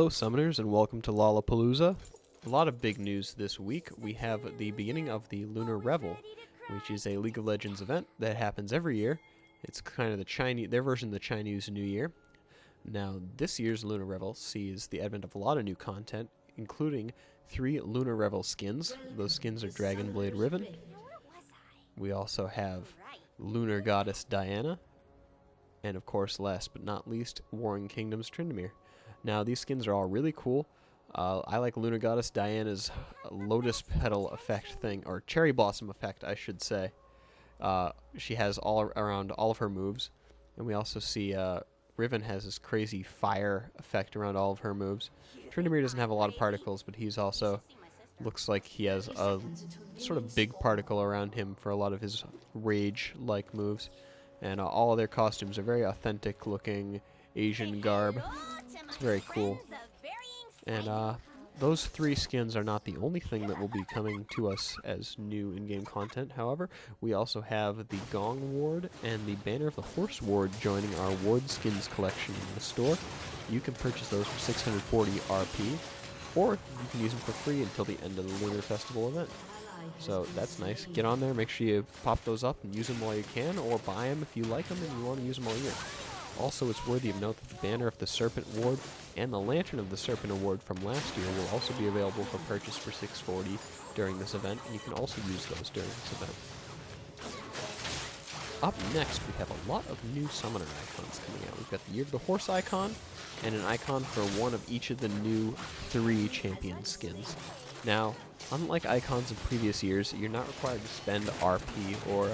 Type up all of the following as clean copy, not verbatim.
Hello summoners and welcome to LoLapalooza. A lot of big news this week. We have the beginning of the Lunar Revel, which is a League of Legends event that happens every year. It's kind of their version of the Chinese New Year. Now this year's Lunar Revel sees the advent of a lot of new content, including 3 Lunar Revel skins. Those skins are Dragonblade Riven. We also have Lunar Goddess Diana, and of course, last but not least, Warring Kingdoms Tryndamere. Now, these skins are all really cool. I like Lunar Goddess Diana's lotus petal effect thing, or cherry blossom effect, I should say. She has all around all of her moves. And we also see Riven has this crazy fire effect around all of her moves. Tryndamere doesn't have a lot of particles, but he's also looks like he has a sort of big particle around him for a lot of his rage-like moves. And all of their costumes are very authentic-looking Asian garb. It's very cool. And those 3 skins are not the only thing that will be coming to us as new in-game content. However, we also have the Gong Ward and the Banner of the Horse Ward joining our Ward skins collection in the store. You can purchase those for 640 RP, or you can use them for free until the end of the Lunar Festival event. So that's nice. Get on there, make sure you pop those up and use them while you can, or buy them if you like them and you want to use them all year. Also, it's worthy of note that the Banner of the Serpent Ward and the Lantern of the Serpent Award from last year will also be available for purchase for 640 during this event, and you can also use those during this event. Up next, we have a lot of new summoner icons coming out. We've got the Year of the Horse icon, and an icon for one of each of the new 3 champion skins. Now, unlike icons in previous years, you're not required to spend RP or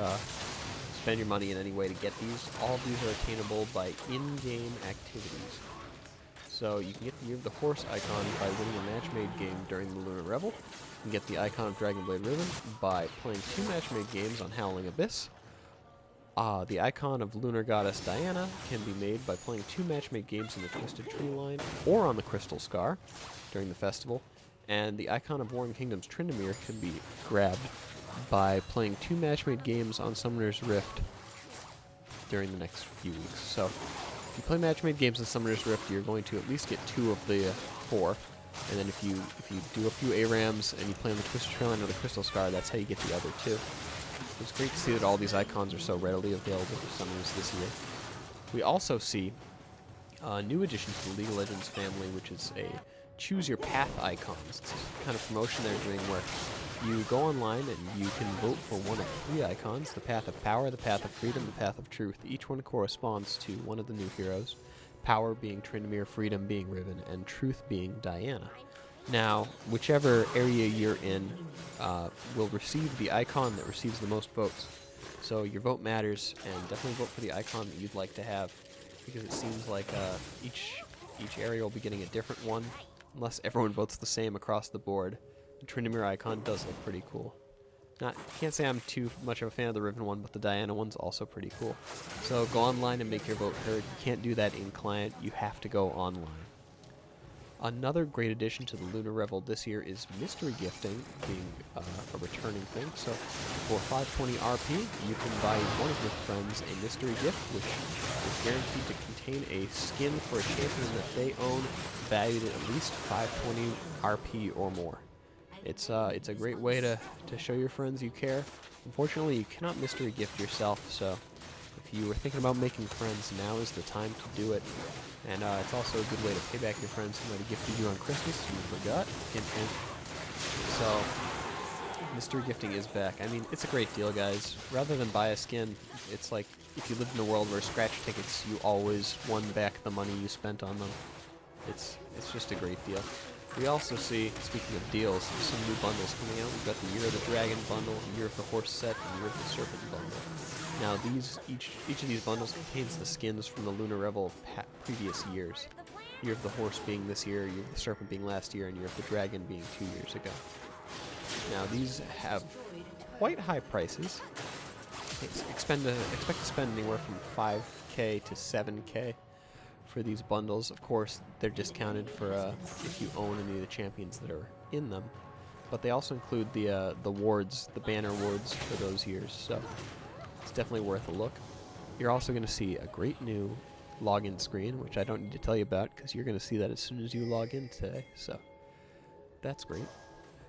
spend your money in any way to get these. All of these are attainable by in-game activities. So you can get the Year of the Horse icon by winning a match-made game during the Lunar Revel. You can get the icon of Dragonblade Riven by playing 2 match-made games on Howling Abyss. The icon of Lunar Goddess Diana can be made by playing 2 match-made games in the Twisted Tree line or on the Crystal Scar during the festival. And the icon of Warring Kingdoms Tryndamere can be grabbed by playing 2 match-made games on Summoner's Rift during the next few weeks. So, if you play match-made games on Summoner's Rift, you're going to at least get 2 of the 4. And then if you do a few ARAMs and you play on the Twisted Tree line or the Crystal Scar, that's how you get the other 2. It's great to see that all these icons are so readily available for Summoners this year. We also see a new addition to the League of Legends family, which is a Choose Your Path icons. It's the kind of promotion they're doing where you go online and you can vote for one of 3 icons: the Path of Power, the Path of Freedom, the Path of Truth. Each one corresponds to one of the new heroes, Power being Tryndamere, Freedom being Riven, and Truth being Diana. Now, whichever area you're in will receive the icon that receives the most votes. So your vote matters, and definitely vote for the icon that you'd like to have, because it seems like each area will be getting a different one, unless everyone votes the same across the board. The Tryndamere icon does look pretty cool. Can't say I'm too much of a fan of the Riven one, but the Diana one's also pretty cool. So go online and make your vote heard. You can't do that in client, you have to go online. Another great addition to the Lunar Revel this year is mystery gifting being a returning thing. So for 520 RP, you can buy one of your friends a mystery gift, which is guaranteed to contain a skin for a champion that they own, valued at least 520 RP or more. It's a great way to show your friends you care. Unfortunately, you cannot mystery gift yourself, so if you were thinking about making friends, now is the time to do it. And it's also a good way to pay back your friends who might have gifted you on Christmas and you forgot. Hint, hint. So, mystery gifting is back. I mean, it's a great deal, guys. Rather than buy a skin, it's like if you lived in a world where scratch tickets, you always won back the money you spent on them. It's just a great deal. We also see, speaking of deals, some new bundles coming out. We've got the Year of the Dragon bundle, the Year of the Horse set, and the Year of the Serpent bundle. Now, each of these bundles contains the skins from the Lunar Revel of previous years. Year of the Horse being this year, Year of the Serpent being last year, and Year of the Dragon being 2 years ago. Now, these have quite high prices. Expect to spend anywhere from 5K to 7K for these bundles. Of course, they're discounted for if you own any of the champions that are in them. But they also include the wards, the banner wards for those years. So it's definitely worth a look. You're also going to see a great new login screen, which I don't need to tell you about because you're going to see that as soon as you log in today. So that's great.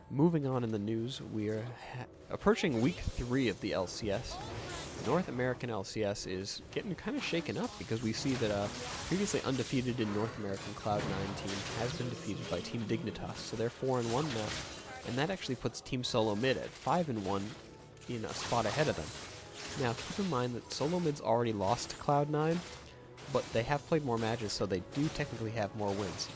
Moving on in the news, we are approaching week 3 of the LCS. The North American LCS is getting kind of shaken up because we see that previously undefeated in North American Cloud9 team has been defeated by Team Dignitas, so they're 4-1 now, and that actually puts Team Solo Mid at 5-1 in a spot ahead of them. Now keep in mind that Solo Mid's already lost to Cloud9, but they have played more matches, so they do technically have more wins.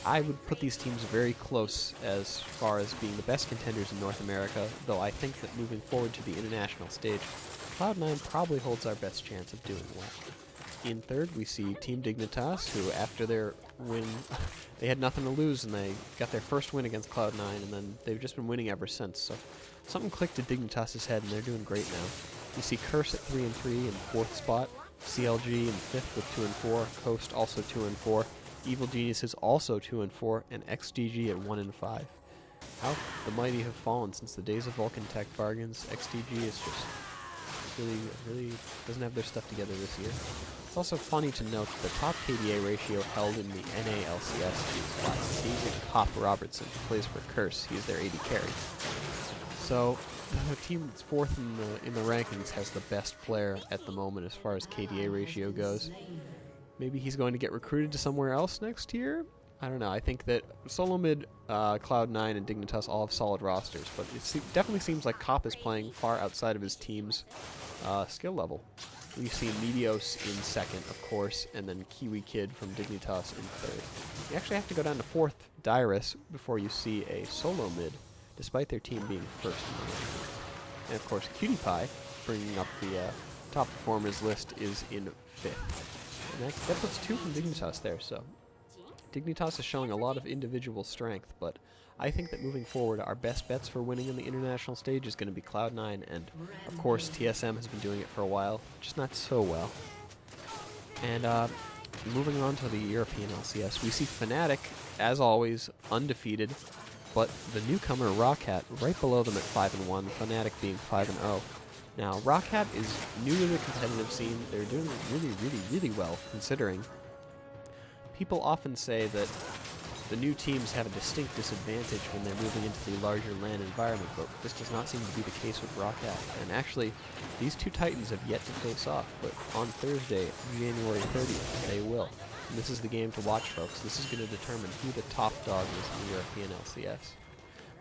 I would put these teams very close as far as being the best contenders in North America, though I think that moving forward to the international stage, Cloud9 probably holds our best chance of doing well. In third, we see Team Dignitas, who after their win, they had nothing to lose, and they got their first win against Cloud9, and then they've just been winning ever since, so something clicked at Dignitas' head, and they're doing great now. We see Curse at 3-3 in 4th spot, CLG in 5th with 2-4, Coast also 2-4, Evil Geniuses also 2-4, and XDG at 1-5. How the mighty have fallen since the days of Vulcan Tech bargains. XDG is just really doesn't have their stuff together this year. It's also funny to note that the top KDA ratio held in the NA LCS is by David Cop Robertson, who plays for Curse. He is their AD carry. So the team that's 4th in the rankings has the best player at the moment as far as KDA ratio goes. Maybe he's going to get recruited to somewhere else next year? I don't know. I think that Solo Mid, Cloud9, and Dignitas all have solid rosters, but it definitely seems like Cop is playing far outside of his team's skill level. We see Meteos in 2nd, of course, and then Kiwi Kid from Dignitas in 3rd. You actually have to go down to 4th, Dyrus, before you see a Solo Mid, despite their team being 1st in the ranking. And of course, Cutie Pie, bringing up the top performers list, is in 5th. And that puts 2 from Dignitas there, so Dignitas is showing a lot of individual strength, but I think that moving forward, our best bets for winning in the international stage is going to be Cloud9, and of course TSM has been doing it for a while, just not so well. And moving on to the European LCS, we see Fnatic, as always, undefeated, but the newcomer Rockhat right below them at 5-1, Fnatic being 5-0. Now, Rockhat is new to the competitive scene. They're doing really well, considering. People often say that the new teams have a distinct disadvantage when they're moving into the larger LAN environment, but this does not seem to be the case with Rockhat. And actually, these two titans have yet to face off, but on Thursday, January 30th, they will. And this is the game to watch, folks. This is going to determine who the top dog is in the European LCS.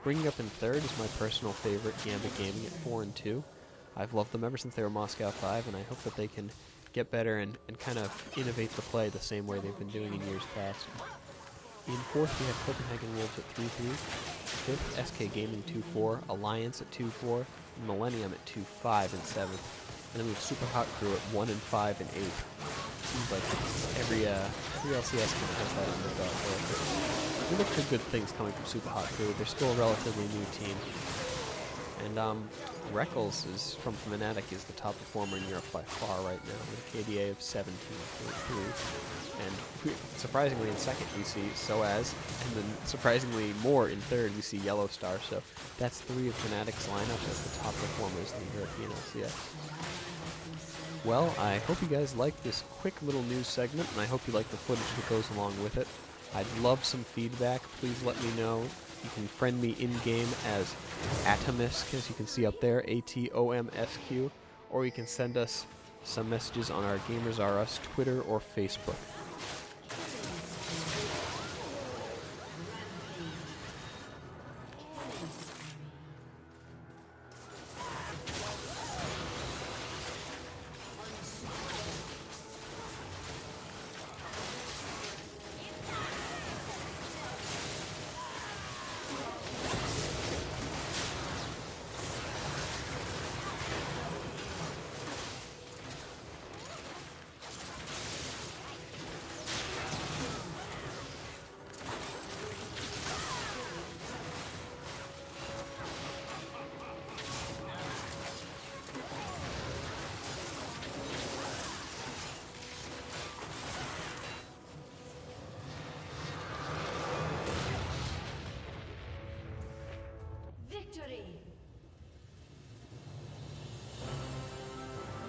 Bringing up in 3rd is my personal favorite, Gambit Gaming at 4-2. I've loved them ever since they were Moscow 5, and I hope that they can get better and kind of innovate the play the same way they've been doing in years past. In 4th, we have Copenhagen Wolves at 3-3, 5th, SK Gaming 2-4, Alliance at 2-4, and Millennium at 2-5 in 7th. And then we have Super Hot Crew at 1-5 in 8th. Seems like every LCS kind of has that under their belt. We look for good things coming from Super Hot Crew. They're still a relatively new team. And Reckles is from Fnatic is the top performer in Europe by far right now with a KDA of 17.3. And surprisingly in 2nd we see Soaz, and then surprisingly more in 3rd we see Yellow Star. So that's 3 of Fnatic's lineup as the top performers in the European LCS. Well, I hope you guys like this quick little news segment, and I hope you like the footage that goes along with it. I'd love some feedback. Please let me know. You can friend me in-game as Atomisk, as you can see up there, ATOMSQ, or you can send us some messages on our Gamers R Us Twitter or Facebook.